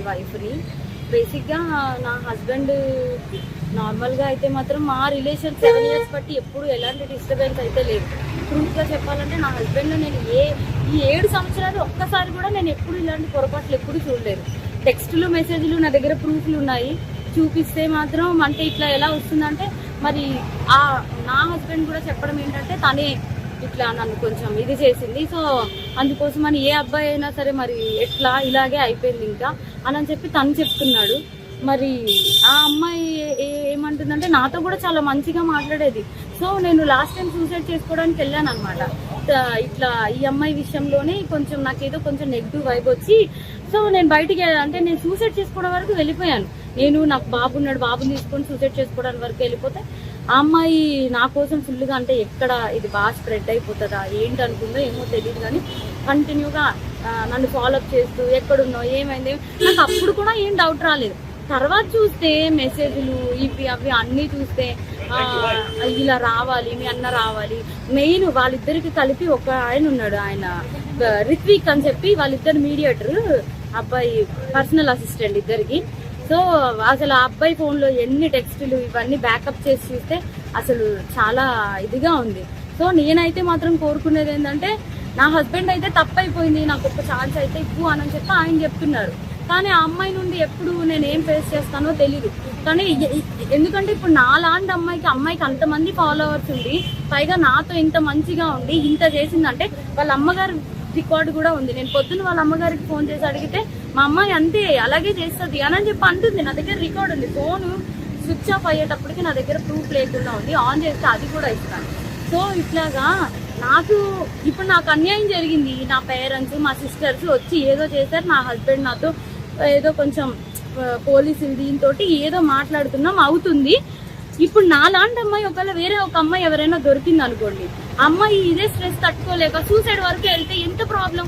వైఫ్ని. బేసిక్గా నా హస్బెండ్ నార్మల్గా అయితే మాత్రం మా రిలేషన్ 7 years బట్టి ఎప్పుడు ఎలాంటి డిస్టర్బెన్స్ అయితే లేదు. ట్రూత్గా చెప్పాలంటే నా హస్బెండ్ నేను ఈ 7 సంవత్సరాలు ఒక్కసారి కూడా నేను ఎప్పుడు ఇలాంటి పొరపాట్లు ఎప్పుడు చూడలేదు. టెక్స్టులు మెసేజ్లు నా దగ్గర ప్రూఫ్లు ఉన్నాయి, చూపిస్తే మాత్రం అంటే ఇట్లా ఎలా వస్తుందంటే మరి నా హస్బెండ్ కూడా చెప్పడం ఏంటంటే తనే ఇట్లా నన్ను కొంచెం ఇది చేసింది, సో అందుకోసం అని ఏ అబ్బాయి అయినా సరే మరి ఎట్లా ఇలాగే అయిపోయింది ఇంకా అని చెప్పి తను చెప్తున్నాడు. మరి ఆ అమ్మాయి ఏమంటుందంటే నాతో కూడా చాలా మంచిగా మాట్లాడేది. సో నేను లాస్ట్ టైం సూసైడ్ చేసుకోవడానికి వెళ్ళాను అనమాట. ఇట్లా ఈ అమ్మాయి విషయంలోనే కొంచెం నాకేదో కొంచెం నెగిటివ్ వైబ్ వచ్చి సో నేను బయటికి అంటే నేను సూసైడ్ చేసుకోవడం వరకు వెళ్ళిపోయాను. నాకు బాబు ఉన్నాడు, బాబుని తీసుకొని సూసైడ్ చేసుకోవడానికి వరకు వెళ్ళిపోతే ఆ అమ్మాయి నా కోసం ఫుల్గా అంటే ఎక్కడ ఇది బాగా స్ప్రెడ్ అయిపోతుందా ఏంటి అనుకుందో ఏమో తెలియదు, కానీ కంటిన్యూగా నన్ను ఫాలోఅప్ చేస్తూ ఎక్కడున్నావు ఏమైంది నాకు అప్పుడు కూడా ఏం డౌట్ రాలేదు. తర్వాత చూస్తే మెసేజ్లు ఇవి అవి అన్నీ చూస్తే ఇలా రావాలి, మీ అన్న రావాలి. మెయిన్ వాళ్ళిద్దరికి కలిపి ఒక ఆయన ఉన్నాడు, ఆయన రిత్విక్ అని చెప్పి, వాళ్ళిద్దరు మీడియేటర్, అబ్బాయి పర్సనల్ అసిస్టెంట్ ఇద్దరికి. సో అసలు ఆ అబ్బాయి ఫోన్లో ఎన్ని టెక్స్టులు ఇవన్నీ బ్యాకప్ చేసి చూస్తే అసలు చాలా ఇదిగా ఉంది. సో నేనైతే మాత్రం కోరుకునేది ఏంటంటే నా హస్బెండ్ అయితే తప్పైపోయింది, నాకు ఒక ఛాన్స్ అయితే ఇవ్వు అని చెప్పి ఆయన చెప్తున్నారు. కానీ ఆ అమ్మాయి నుండి ఎప్పుడు నేను ఏం ఫేస్ చేస్తానో తెలీదు. కానీ ఎందుకంటే ఇప్పుడు నా లాంటి అమ్మాయికి అంతమంది ఫాలోవర్స్ ఉండి పైగా నాతో ఇంత మంచిగా ఉండి ఇంత చేసిందంటే వాళ్ళ అమ్మగారు రికార్డు కూడా ఉంది. నేను పొద్దున్న వాళ్ళ అమ్మగారికి ఫోన్ చేసి అడిగితే మా అమ్మాయి అంతే అలాగే చేస్తుంది అని చెప్పి అంటుంది. నా దగ్గర రికార్డు ఉంది, ఫోను స్విచ్ ఆఫ్ అయ్యేటప్పటికి నా దగ్గర ప్రూఫ్ లేకుండా ఉంది, ఆన్ చేస్తే అది కూడా ఇస్తాను. సో ఇట్లాగా ఇప్పుడు నాకు అన్యాయం జరిగింది. నా పేరెంట్స్ మా సిస్టర్స్ వచ్చి ఏదో చేశారు, నా హస్బెండ్ నాతో ఏదో కొంచెం పోలీసులు దీంతో ఏదో మాట్లాడుతున్నాం అవుతుంది. ఇప్పుడు నా లాంటి అమ్మాయి ఒకవేళ వేరే ఒక అమ్మాయి ఎవరైనా దొరికింది అనుకోండి, అమ్మాయి ఇదే స్ట్రెస్ తట్టుకోలేక సూసైడ్ వరకు వెళ్తే ఎంత ప్రాబ్లం.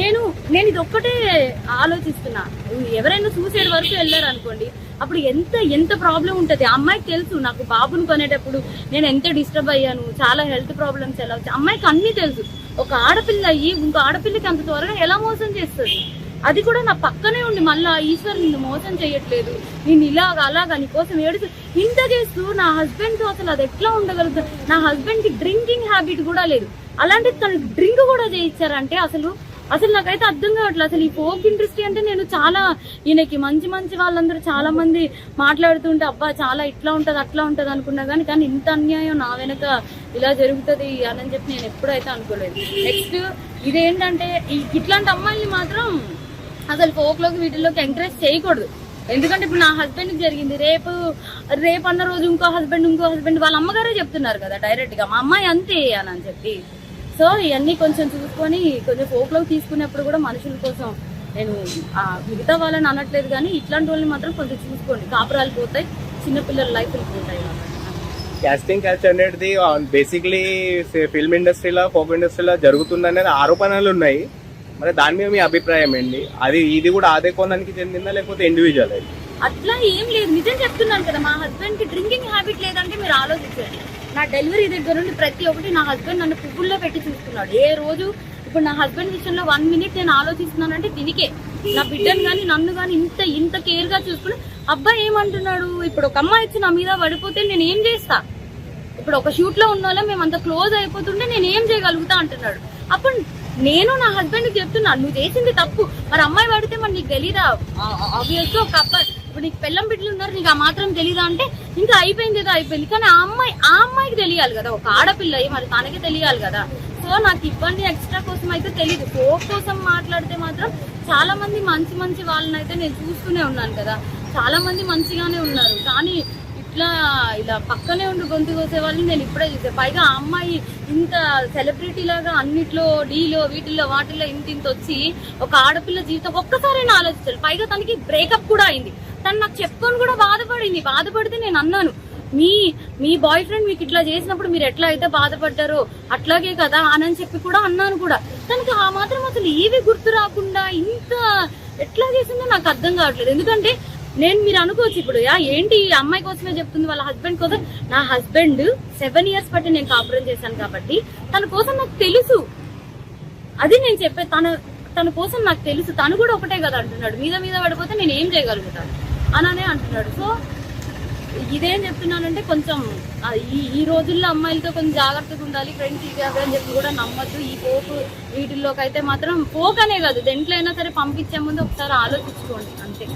నేను ఇది ఒక్కటే ఆలోచిస్తున్నా, ఎవరైనా సూసైడ్ వరకు వెళ్ళారు అనుకోండి అప్పుడు ఎంత ప్రాబ్లం ఉంటుంది. అమ్మాయికి తెలుసు నాకు బాబుని కొనేటప్పుడు నేను ఎంత డిస్టర్బ్ అయ్యాను, చాలా హెల్త్ ప్రాబ్లమ్స్ ఎలా వచ్చాయి అమ్మాయికి అన్నీ తెలుసు. ఒక ఆడపిల్ల అయ్యి ఇంకో ఆడపిల్లకి అంత త్వరగా ఎలా మోసం చేస్తుంది, అది కూడా నా పక్కనే ఉండి మళ్ళా ఈశ్వర్ నిన్ను మోసం చేయట్లేదు, నేను అలాగా నీకోసం ఏడుస్తూ ఇంత చేస్తూ నా హస్బెండ్ తో అసలు అది ఎట్లా ఉండగలుగుతుంది. నా హస్బెండ్ కి డ్రింకింగ్ హ్యాబిట్ కూడా లేదు, అలాంటి తనకి డ్రింక్ కూడా చేయించారంటే అసలు నాకైతే అర్థం కావట్లేదు. అసలు ఈ ఫోక్ ఇండస్ట్రీ అంటే నేను చాలా ఈయనకి మంచి వాళ్ళందరూ చాలా మంది మాట్లాడుతుంటే అబ్బా చాలా ఇట్లా ఉంటది అట్లా ఉంటది అనుకున్నా కానీ ఇంత అన్యాయం నా వెనక ఇలా జరుగుతుంది అని చెప్పి నేను ఎప్పుడైతే అనుకోలేదు. నెక్స్ట్ ఇదేంటంటే ఇట్లాంటి అమ్మాయిని మాత్రం అసలు ఫోక్లోకి వీటిల్లోకి ఎంకరేజ్ చేయకూడదు. ఎందుకంటే ఇప్పుడు నా హస్బెండ్కి జరిగింది, రేపు అన్న రోజు ఇంకో హస్బెండ్ వాళ్ళ అమ్మగారే చెప్తున్నారు కదా డైరెక్ట్ గా మా అమ్మాయి అంతే అని చెప్పి. సో ఇవన్నీ కొంచెం చూసుకొని కొంచెం ఫోక్లోకి తీసుకునేప్పుడు కూడా మనుషుల కోసం నేను మిగతా వాళ్ళని అనట్లేదు, కానీ ఇట్లాంటి వాళ్ళని మాత్రం కొంచెం చూసుకోండి, కాపురాలు పోతాయి, చిన్నపిల్లల లైఫ్లు పోతాయి. కాస్టింగ్ కల్చర్ అనేది బేసిక్లీ ఫిల్మ్ ఇండస్ట్రీలో ఫోక్ ఇండస్ట్రీలో జరుగుతుందనేది ఆరోపణలు ఉన్నాయి. మరి దాని మీద మీ అభిప్రాయం ఏంటి? ఇది కూడా అదే కోణానికి చెందిందా లేకపోతే ఇండివిజువల్? అట్లా ఏం లేదు, నిజం చెప్తున్నాను కదా. మా హస్బెండ్ కి డ్రింకింగ్ హ్యాబిట్ లేదంటే మీరు ఆలోచించండి. నా డెలివరీ దగ్గర నుండి ప్రతి ఒక్కటి నా హస్బెండ్ నన్ను పువ్వుల్లో పెట్టి చూసుకున్నాడు. ఏ రోజు ఇప్పుడు నా హస్బెండ్ విషయంలో 1 minute నేను ఆలోచిస్తున్నానంటే దీనికే, నా బిడ్డను కానీ నన్ను కానీ ఇంత కేర్ గా చూసుకుని. అబ్బాయి ఏమంటున్నాడు, ఇప్పుడు ఒక అమ్మాయి వచ్చి నా మీద పడిపోతే నేను ఏం చేస్తా, ఇప్పుడు ఒక షూట్ లో ఉన్న వాళ్ళ మేము అంత క్లోజ్ అయిపోతుంటే నేను ఏం చేయగలుగుతా అంటున్నాడు. అప్పుడు నేను నా హస్బెండ్ కి చెప్తున్నాను నువ్వు చేసింది తప్పు, మరి అమ్మాయి పడితే మరి నీకు తెలీదా, ఆబ్వియస్గా ఒక అబ్బాయి ఇప్పుడు నీకు పెళ్ళం బిడ్డలు ఉన్నారు నీకు ఆ మాత్రం తెలీదా అంటే ఇంకా అయిపోయింది ఏదో అయిపోయింది. కానీ ఆ అమ్మాయికి తెలియాలి కదా, ఒక ఆడపిల్ల మరి తనకి తెలియాలి కదా. సో నాకు ఇబ్బంది ఎక్స్ట్రా కోసం అయితే తెలీదు. ఫోక్ కోసం మాట్లాడితే మాత్రం చాలా మంది మంచి వాళ్ళని అయితే నేను చూస్తూనే ఉన్నాను కదా, చాలా మంది మంచిగానే ఉన్నారు. కానీ ఇలా పక్కనే ఉండి గొంతు కోసే వాళ్ళని నేను ఇప్పుడే చూసాను. పైగా ఆ అమ్మాయి ఇంత సెలబ్రిటీ లాగా అన్నిట్లో డీలో వీటిల్లో వాటిల్లో ఇంత వచ్చి ఒక ఆడపిల్ల జీవితం ఒక్కసారైనా ఆలోచించాలి. పైగా తనకి బ్రేకప్ కూడా అయింది, తను నాకు చెప్పుకొని కూడా బాధపడితే నేను అన్నాను మీ బాయ్ ఫ్రెండ్ మీకు ఇట్లా చేసినప్పుడు మీరు ఎట్లా అయితే బాధపడ్డారో అట్లాగే కదా అని చెప్పి కూడా అన్నాను కూడా. తనకి ఆ మాత్రం అసలు ఏవి గుర్తు రాకుండా ఇంత ఎట్లా చేసిందో నాకు అర్థం కావట్లేదు. ఎందుకంటే మీరు అనుకోవచ్చు ఇప్పుడు ఏంటి ఈ అమ్మాయి కోసమే చెప్తుంది వాళ్ళ హస్బెండ్ కోసం. నా హస్బెండ్ 7 years బట్టి నేను కాపురం చేశాను కాబట్టి తన కోసం నాకు తెలుసు. అది నేను చెప్పే తన కోసం నాకు తెలుసు, తను కూడా ఒకటే కదా అంటున్నాడు, మీద మీద పడిపోతే నేను ఏం చేయగలుగుతాను అననే అంటున్నాడు. సో ఇదేం చెప్తున్నానంటే కొంచెం ఈ రోజుల్లో అమ్మాయిలతో కొంచెం జాగ్రత్తగా ఉండాలి, ఫ్రెండ్స్ ఇది అవి అని చెప్పి కూడా నమ్మద్దు. ఈ పోకు వీటిల్లోకి అయితే మాత్రం పోకనే కాదు, దేంట్లో అయినా సరే పంపించే ముందు ఒకసారి ఆలోచించుకోండి అంతే.